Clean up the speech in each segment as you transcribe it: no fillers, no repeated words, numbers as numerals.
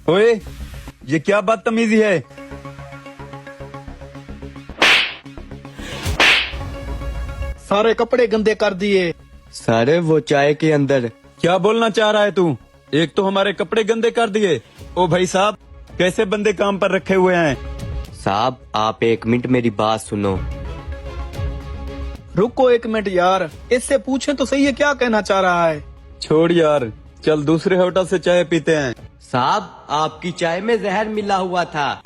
ओए, ये क्या बदतमीजी है? सारे कपड़े गंदे कर दिए। सारे वो चाय के अंदर। क्या बोलना चाह रहा है तू? एक तो हमारे कपड़े गंदे कर दिए। ओ भाई साहब, कैसे बंदे काम पर रखे हुए हैं? साहब आप 1 मिनट मेरी बात सुनो। रुको 1 मिनट यार, इससे पूछें तो सही है क्या कहना चाह रहा है। छोड़ यार, चल दूसरे होटल से चाय पीते हैं। साहब आपकी चाय में जहर मिला हुआ था।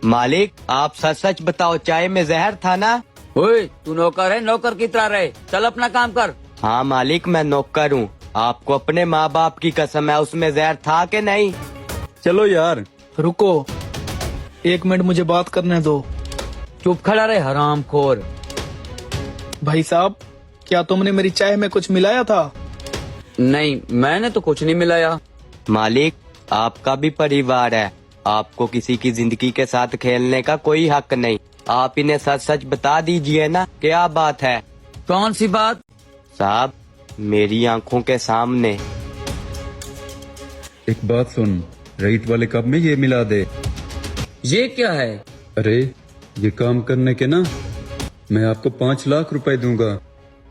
मालिक आप सच सच बताओ, चाय में जहर था ना? ओए, तू नौकर है, नौकर की तरह रहे, चल अपना काम कर। हाँ मालिक, मैं नौकर हूँ। आपको अपने माँ बाप की कसम है, उसमें जहर था कि नहीं? चलो यार। रुको 1 मिनट, मुझे बात करने दो। चुप खड़ा रहे हरामखोर। भाई साहब, क्या तुमने मेरी चाय में कुछ मिलाया था? नहीं, मैंने तो कुछ नहीं मिलाया। मालिक आपका भी परिवार है, आपको किसी की जिंदगी के साथ खेलने का कोई हक नहीं। आप इन्हें सच सच बता दीजिए ना, क्या बात है? कौन सी बात? साहब मेरी आंखों के सामने। एक बात सुन, राइट वाले कप में ये मिला दे। ये क्या है? अरे ये काम करने के ना मैं आपको 5 लाख रुपए दूंगा।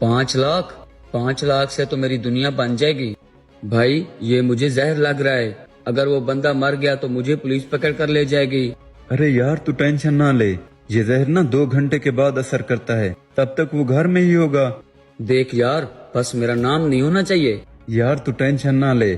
5 लाख? 5 लाख से तो मेरी दुनिया बन जाएगी। भाई ये मुझे जहर लग रहा है, अगर वो बंदा मर गया तो मुझे पुलिस पकड़ कर ले जाएगी। अरे यार तू टेंशन ना ले, ये जहर ना 2 घंटे के बाद असर करता है, तब तक वो घर में ही होगा। देख यार, बस मेरा नाम नहीं होना चाहिए। यार तू टेंशन ना ले।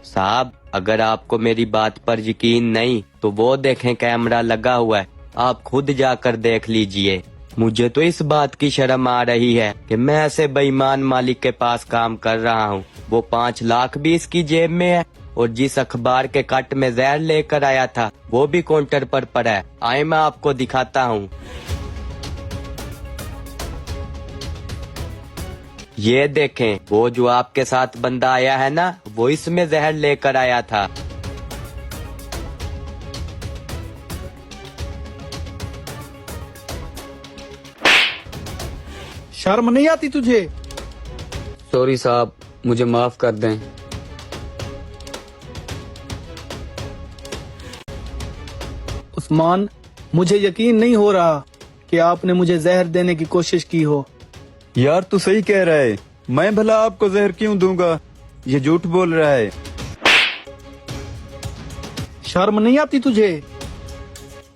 साहब अगर आपको मेरी बात पर यकीन नहीं तो वो देखें, कैमरा लगा हुआ है, आप खुद जाकर देख लीजिए। मुझे तो इस बात की शर्म आ रही है कि मैं ऐसे बेईमान मालिक के पास काम कर रहा हूँ। वो 5 लाख भी इसकी जेब में है और जिस अखबार के कट में जहर लेकर आया था वो भी काउंटर पर पड़ा है। आए मैं आपको दिखाता हूँ। ये देखें, वो जो आपके साथ बंदा आया है ना, वो इसमें जहर लेकर आया था। शर्म नहीं आती तुझे? सॉरी साहब, मुझे माफ कर दें। उस्मान, मुझे यकीन नहीं हो रहा कि आपने मुझे जहर देने की कोशिश की हो। यार तू सही कह रहा है, मैं भला आपको जहर क्यों दूंगा? ये झूठ बोल रहा है। शर्म नहीं आती तुझे?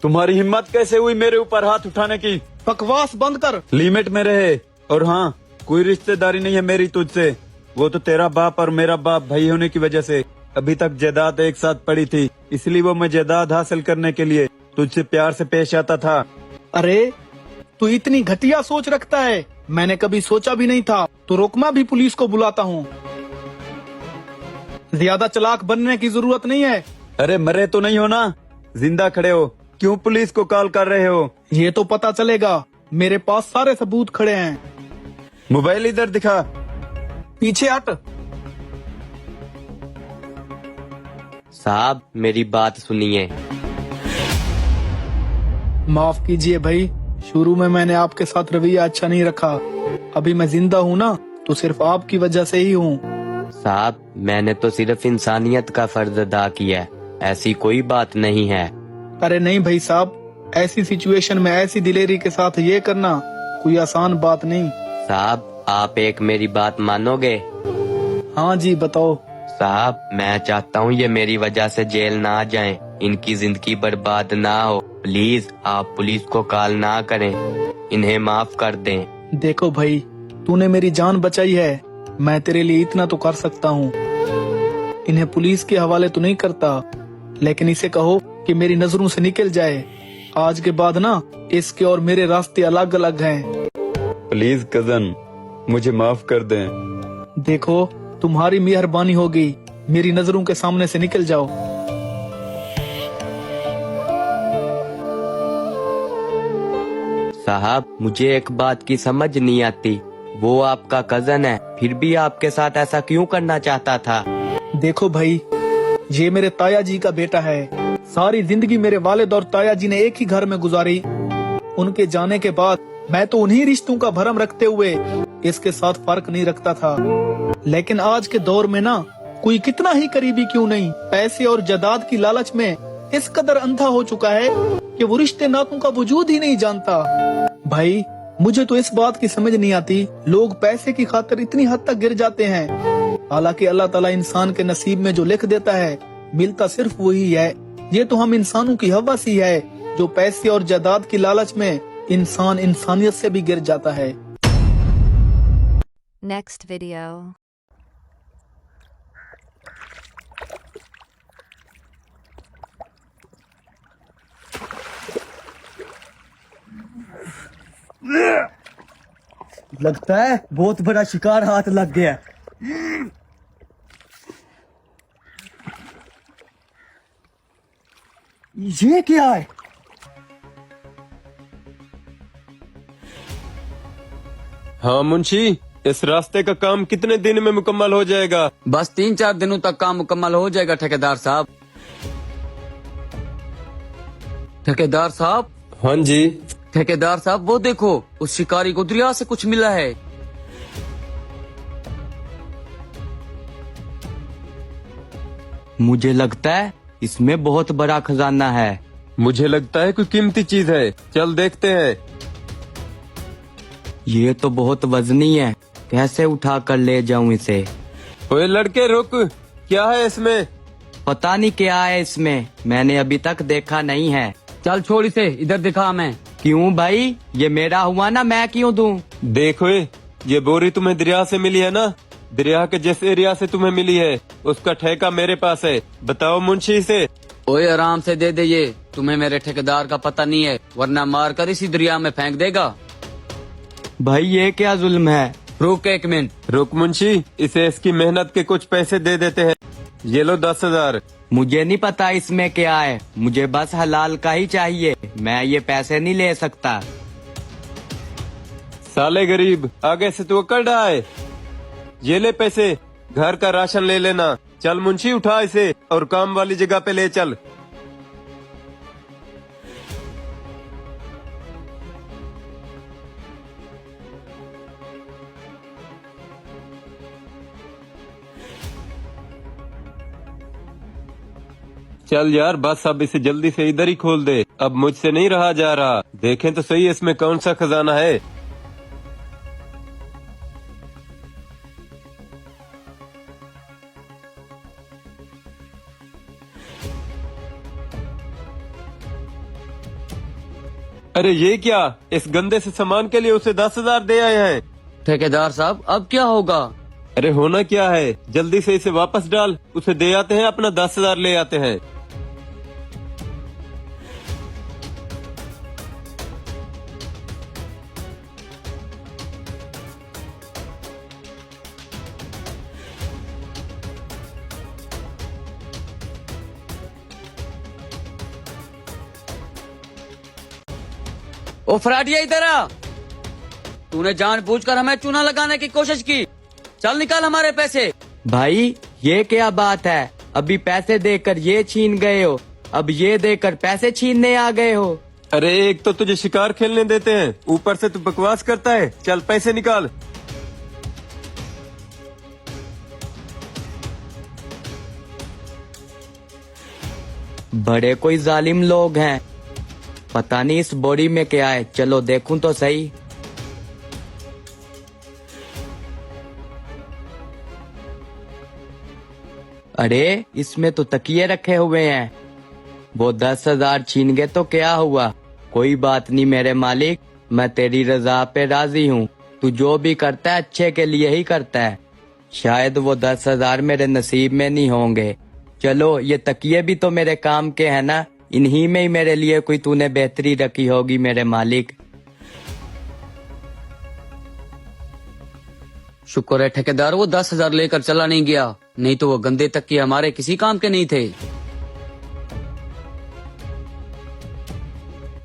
तुम्हारी हिम्मत कैसे हुई मेरे ऊपर हाथ उठाने की? बकवास बंद कर। लिमिट में रहे। और हाँ, कोई रिश्तेदारी नहीं है मेरी तुझसे। वो तो तेरा बाप और मेरा बाप भाई होने की वजह से अभी तक जायदाद एक साथ पड़ी थी, इसलिए वो मैं जायदाद हासिल करने के लिए तुझसे प्यार से पेश आता था। अरे तू इतनी घटिया सोच रखता है, मैंने कभी सोचा भी नहीं था। तो रुक, मैं भी पुलिस को बुलाता हूँ। ज्यादा चालाक बनने की जरूरत नहीं है। अरे मरे तो नहीं हो ना, जिंदा खड़े हो, क्यों पुलिस को कॉल कर रहे हो? ये तो पता चलेगा, मेरे पास सारे सबूत खड़े हैं। मोबाइल इधर दिखा। पीछे हट। साहब मेरी बात सुनिए। माफ कीजिए भाई, शुरू में मैंने आपके साथ रवैया अच्छा नहीं रखा। अभी मैं जिंदा हूँ ना, तो सिर्फ आपकी वजह से ही हूँ। साहब मैंने तो सिर्फ इंसानियत का फर्ज अदा किया है, ऐसी कोई बात नहीं है। अरे नहीं भाई साहब, ऐसी सिचुएशन में ऐसी दिलेरी के साथ ये करना कोई आसान बात नहीं। साहब आप एक मेरी बात मानोगे? हाँ जी बताओ। साहब मैं चाहता हूँ ये मेरी वजह से जेल ना जाएं, इनकी जिंदगी बर्बाद ना हो। प्लीज आप पुलिस को कॉल ना करें, इन्हें माफ कर दें। देखो भाई, तूने मेरी जान बचाई है, मैं तेरे लिए इतना तो कर सकता हूँ। इन्हें पुलिस के हवाले तो नहीं करता, लेकिन इसे कहो कि मेरी नजरों से निकल जाए। आज के बाद ना इसके और मेरे रास्ते अलग अलग हैं। प्लीज कजन, मुझे माफ कर दें। देखो तुम्हारी मेहरबानी होगी, मेरी नजरों के सामने से निकल जाओ। साहब मुझे एक बात की समझ नहीं आती, वो आपका कजन है, फिर भी आपके साथ ऐसा क्यों करना चाहता था? देखो भाई, ये मेरे ताया जी का बेटा है। सारी जिंदगी मेरे वालिद और ताया जी ने एक ही घर में गुजारी। उनके जाने के बाद मैं तो उन्हीं रिश्तों का भरम रखते हुए इसके साथ फर्क नहीं रखता था, लेकिन आज के दौर में ना कोई कितना ही करीबी क्यों नहीं, पैसे और जायदाद की लालच में इस कदर अंधा हो चुका है कि वो रिश्ते नातों का वजूद ही नहीं जानता। भाई मुझे तो इस बात की समझ नहीं आती, लोग पैसे की खातिर इतनी हद तक गिर जाते हैं। हालांकि अल्लाह ताला इंसान के नसीब में जो लिख देता है मिलता सिर्फ वही है। ये तो हम इंसानों की हवस ही है जो पैसे और जायदाद की लालच में इंसान इंसानियत से भी गिर जाता है। Next video. लगता है बहुत बड़ा शिकार हाथ लग गया। ये क्या है? हाँ मुंशी, इस रास्ते का काम कितने दिन में मुकम्मल हो जाएगा? बस 3-4 दिनों तक काम मुकम्मल हो जाएगा ठेकेदार साहब। ठेकेदार साहब। हाँ जी। ठेकेदार साहब वो देखो, उस शिकारी को दरिया से कुछ मिला है। मुझे लगता है इसमें बहुत बड़ा खजाना है। मुझे लगता है कोई कीमती चीज है, चल देखते हैं। ये तो बहुत वजनी है, कैसे उठा कर ले जाऊं इसे? ओए लड़के रुक, क्या है इसमें? पता नहीं क्या है इसमें, मैंने अभी तक देखा नहीं है। चल छोड़ इसे, इधर दिखा हमें। क्यों भाई, ये मेरा हुआ ना, मैं क्यों दूं? देखो ये बोरी तुम्हें दरिया से मिली है ना, दरिया के जिस एरिया से तुम्हें मिली है उसका ठेका मेरे पास है, बताओ मुंशी से। ओए आराम से दे दे, ये तुम्हें मेरे ठेकेदार का पता नहीं है, वरना मार कर इसी दरिया में फेंक देगा। भाई ये क्या जुल्म है? रुक 1 मिनट। रुक मुंशी, इसे इसकी मेहनत के कुछ पैसे दे देते हैं, ये लो 10,000। मुझे नहीं पता इसमें क्या है, मुझे बस हलाल का ही चाहिए, मैं ये पैसे नहीं ले सकता। साले गरीब, आगे से तू अकड़ रहा है। ये ले पैसे, घर का राशन ले लेना। चल मुंशी उठा इसे और काम वाली जगह पे ले चल। चल यार बस, अब इसे जल्दी से इधर ही खोल दे, अब मुझसे नहीं रहा जा रहा। देखें तो सही इसमें कौन सा खजाना है। अरे ये क्या, इस गंदे से सामान के लिए उसे 10,000 दे आए हैं। ठेकेदार साहब अब क्या होगा? अरे होना क्या है, जल्दी से इसे वापस डाल, उसे दे आते हैं, अपना 10,000 ले आते हैं। ओ फराडिया इधर आ, तूने जानबूझकर हमें चूना लगाने की कोशिश की, चल निकाल हमारे पैसे। भाई ये क्या बात है, अभी पैसे देकर ये छीन गए हो, अब ये देकर पैसे छीनने आ गए हो। अरे एक तो तुझे शिकार खेलने देते हैं, ऊपर से तू बकवास करता है, चल पैसे निकाल। बड़े कोई जालिम लोग हैं, पता नहीं इस बोरी में क्या है, चलो देखूं तो सही। अरे इसमें तो तकिए रखे हुए हैं, वो 10,000 छीन गए तो क्या हुआ, कोई बात नहीं मेरे मालिक, मैं तेरी रजा पे राजी हूँ, तू जो भी करता है अच्छे के लिए ही करता है, शायद वो 10,000 मेरे नसीब में नहीं होंगे। चलो ये तकिए भी तो मेरे काम के हैं ना, इन्हीं में ही मेरे लिए कोई तूने बेहतरी रखी होगी मेरे मालिक। शुक्र है ठेकेदार वो 10,000 लेकर चला नहीं गया, नहीं तो वो गंदे तकिए हमारे किसी काम के नहीं थे।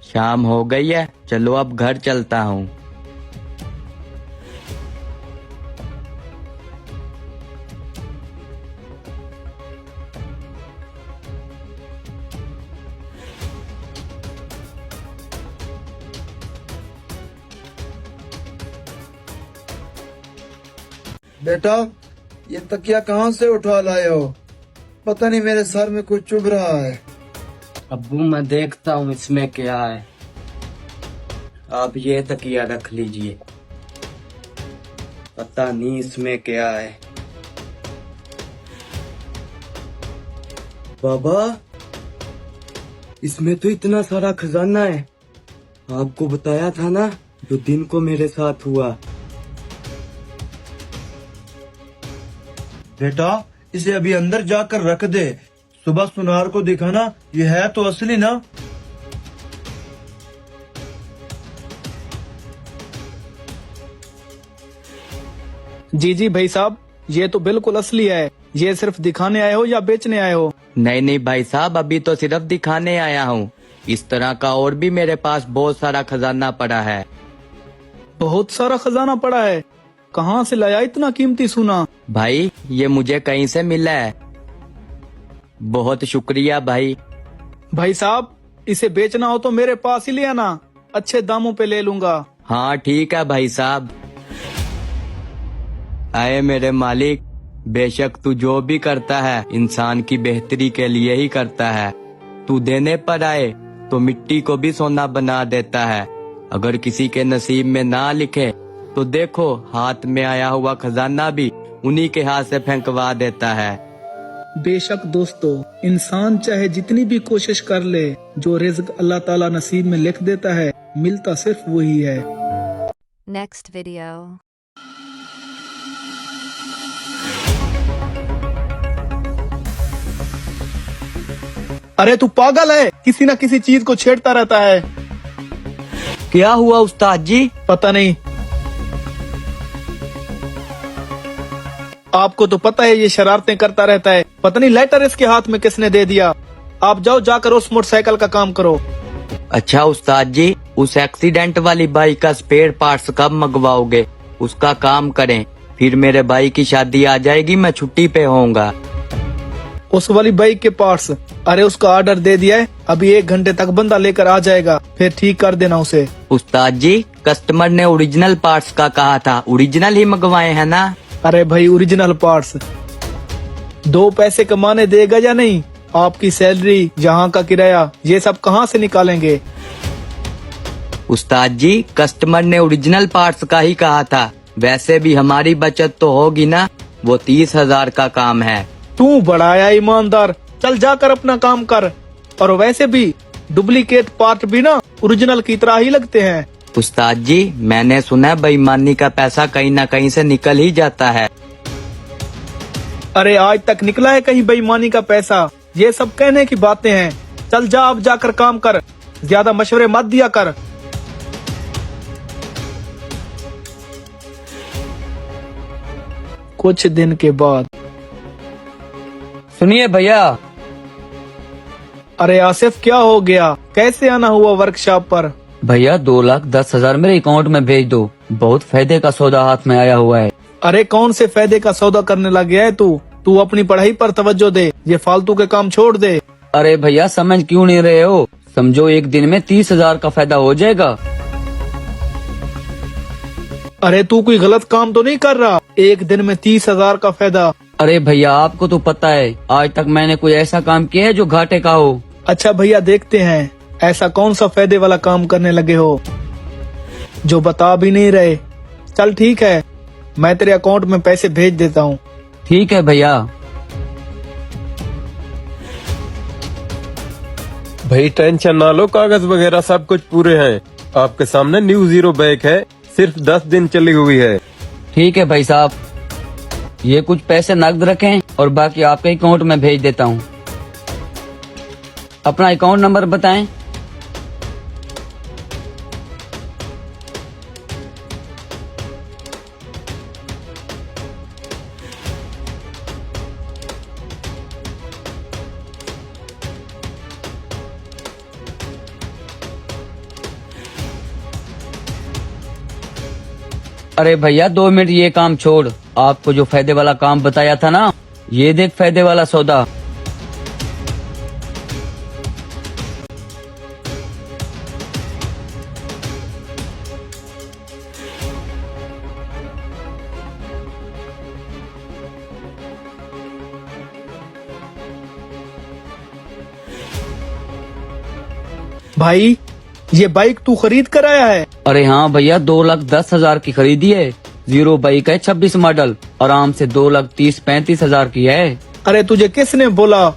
शाम हो गई है, चलो अब घर चलता हूँ। बेटा, ये तकिया कहाँ से उठा लाए हो? पता नहीं, मेरे सर में कुछ चुभ रहा है। अब्बू मैं देखता हूँ इसमें क्या है। आप ये तकिया रख लीजिए। पता नहीं इसमें क्या है। बाबा, इसमें तो इतना सारा खजाना है। आपको बताया था ना जो दिन को मेरे साथ हुआ। बेटा, इसे अभी अंदर जाकर रख दे। सुबह सुनार को दिखाना, ये है तो असली ना। जी जी भाई साहब, ये तो बिल्कुल असली है। ये सिर्फ दिखाने आए हो या बेचने आए हो? नहीं नहीं भाई साहब, अभी तो सिर्फ दिखाने आया हूँ। इस तरह का और भी मेरे पास बहुत सारा खजाना पड़ा है। बहुत सारा खजाना पड़ा है? कहाँ से लाया इतना कीमती सोना? भाई ये मुझे कहीं से मिला है। बहुत शुक्रिया भाई। भाई साहब, इसे बेचना हो तो मेरे पास ही ले आना, अच्छे दामों पे ले लूंगा। हाँ ठीक है भाई साहब। आए मेरे मालिक, बेशक तू जो भी करता है इंसान की बेहतरी के लिए ही करता है। तू देने पर आए तो मिट्टी को भी सोना बना देता है। अगर किसी के नसीब में ना लिखे तो देखो हाथ में आया हुआ खजाना भी उन्हीं के हाथ से फेंकवा देता है। बेशक दोस्तों, इंसान चाहे जितनी भी कोशिश कर ले, जो रिज़्क अल्लाह ताला नसीब में लिख देता है, मिलता सिर्फ वही है। Next video. अरे तू पागल है, किसी न किसी चीज को छेड़ता रहता है। क्या हुआ उस्ताद जी? पता नहीं। आपको तो पता है ये शरारतें करता रहता है। पता नहीं लेटर इसके हाथ में किसने दे दिया। आप जाओ, जाकर उस मोटरसाइकिल का काम करो। अच्छा उस्ताद जी, उस एक्सीडेंट वाली बाइक का स्पेयर पार्ट्स कब मंगवाओगे? उसका काम करें, फिर मेरे भाई की शादी आ जाएगी, मैं छुट्टी पे होऊंगा। उस वाली बाइक के पार्ट्स? अरे उसका ऑर्डर दे दिया है, अभी 1 घंटे तक बंदा लेकर आ जाएगा, फिर ठीक कर देना उसे। उस्ताद जी, कस्टमर ने ओरिजिनल पार्ट्स का कहा था, ओरिजिनल ही मंगवाए हैं ना? अरे भाई, ओरिजिनल पार्ट्स 2 पैसे कमाने देगा या नहीं? आपकी सैलरी, यहाँ का किराया, ये सब कहाँ से निकालेंगे? उस्ताद जी, कस्टमर ने ओरिजिनल पार्ट्स का ही कहा था। वैसे भी हमारी बचत तो होगी ना, वो 30,000 का काम है। तू बड़ा ईमानदार, चल जाकर अपना काम कर। और वैसे भी डुप्लीकेट पार्ट भी ना ओरिजिनल की तरह ही लगते हैं। उस्ताद जी, मैंने सुना है बेईमानी का पैसा कहीं न कहीं से निकल ही जाता है। अरे आज तक निकला है कहीं बेईमानी का पैसा? ये सब कहने की बातें हैं। चल जा, अब जाकर काम कर, ज्यादा मशवरे मत दिया कर। कुछ दिन के बाद। सुनिए भैया। अरे आसिफ, क्या हो गया? कैसे आना हुआ वर्कशॉप पर? भैया 2,10,000 मेरे अकाउंट में भेज दो, बहुत फायदे का सौदा हाथ में आया हुआ है। अरे कौन से फायदे का सौदा करने लग गया है तू? तू अपनी पढ़ाई पर तवज्जो दे, ये फालतू के काम छोड़ दे। अरे भैया समझ क्यों नहीं रहे हो? समझो 1 दिन में 30,000 का फायदा हो जाएगा। अरे तू कोई गलत काम तो नहीं कर रहा? 1 दिन में 30,000 का फायदा? अरे भैया आपको तो पता है, आज तक मैंने कोई ऐसा काम किया है जो घाटे का हो। अच्छा भैया, देखते हैं ऐसा कौन सा फायदे वाला काम करने लगे हो जो बता भी नहीं रहे। चल ठीक है, मैं तेरे अकाउंट में पैसे भेज देता हूँ। ठीक है भैया। भाई टेंशन ना लो, कागज वगैरह सब कुछ पूरे हैं। आपके सामने न्यू जीरो बैग है, सिर्फ 10 दिन चली हुई है। ठीक है भाई साहब, ये कुछ पैसे नकद रखें और बाकी आपके अकाउंट में भेज देता हूँ। अपना अकाउंट नंबर बताएं। अरे भैया 2 मिनट, ये काम छोड़। आपको जो फायदे वाला काम बताया था ना, ये देख फायदे वाला सौदा। भाई ये बाइक तू खरीद कर आया है? अरे हाँ भैया, 2,10,000 की खरीदी है। जीरो बाइक है, 26 मॉडल, आराम से 2,30,35,000 की है। अरे तुझे किसने बोला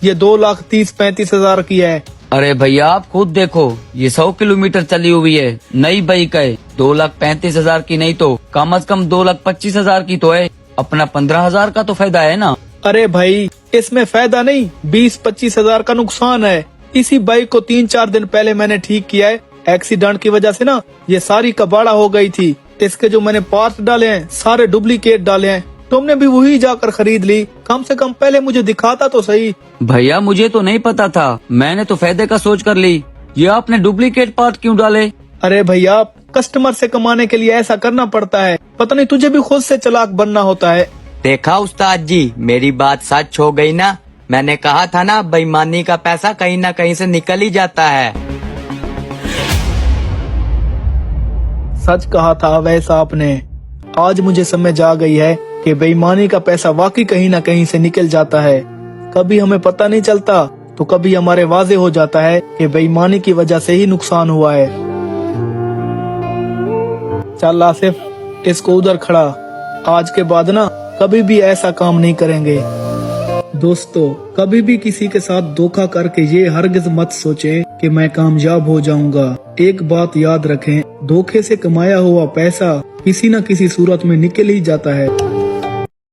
ये 2,30,35,000 की है? अरे भैया आप खुद देखो, ये 100 किलोमीटर चली हुई है, नई बाइक है। 2,35,000 की नहीं तो कम से कम 2,25,000 की तो है। अपना 15,000 का तो फायदा है ना। अरे भाई इसमें फायदा नहीं, 20-25,000 का नुकसान है। इसी बाइक को 3-4 दिन पहले मैंने ठीक किया है। एक्सीडेंट की वजह से ना ये सारी कबाड़ा हो गई थी। इसके जो मैंने पार्ट डाले हैं सारे डुप्लीकेट डाले हैं। तुमने भी वही जाकर खरीद ली, कम से कम पहले मुझे दिखाता तो सही। भैया मुझे तो नहीं पता था, मैंने तो फायदे का सोच कर ली। ये आपने डुप्लीकेट पार्ट क्यों डाले? अरे भैया कस्टमर से कमाने के लिए ऐसा करना पड़ता है। पता नहीं तुझे भी खुद से चालाक बनना होता है। देखा उस्ताद जी, मेरी बात सच हो गई ना। मैंने कहा था ना, बेईमानी का पैसा कहीं ना कहीं से निकल ही जाता है। सच कहा था वैसा आपने। आज मुझे समझ आ गई है कि बेईमानी का पैसा वाकई कहीं ना कहीं से निकल जाता है। कभी हमें पता नहीं चलता तो कभी हमारे वाजे हो जाता है कि बेईमानी की वजह से ही नुकसान हुआ है। चल आसिफ, इसको उधर खड़ा। आज के बाद ना कभी भी ऐसा काम नहीं करेंगे। दोस्तों, कभी भी किसी के साथ धोखा करके ये हरगिज मत सोचें कि मैं कामयाब हो जाऊंगा। एक बात याद रखें, धोखे से कमाया हुआ पैसा किसी न किसी सूरत में निकल ही जाता है।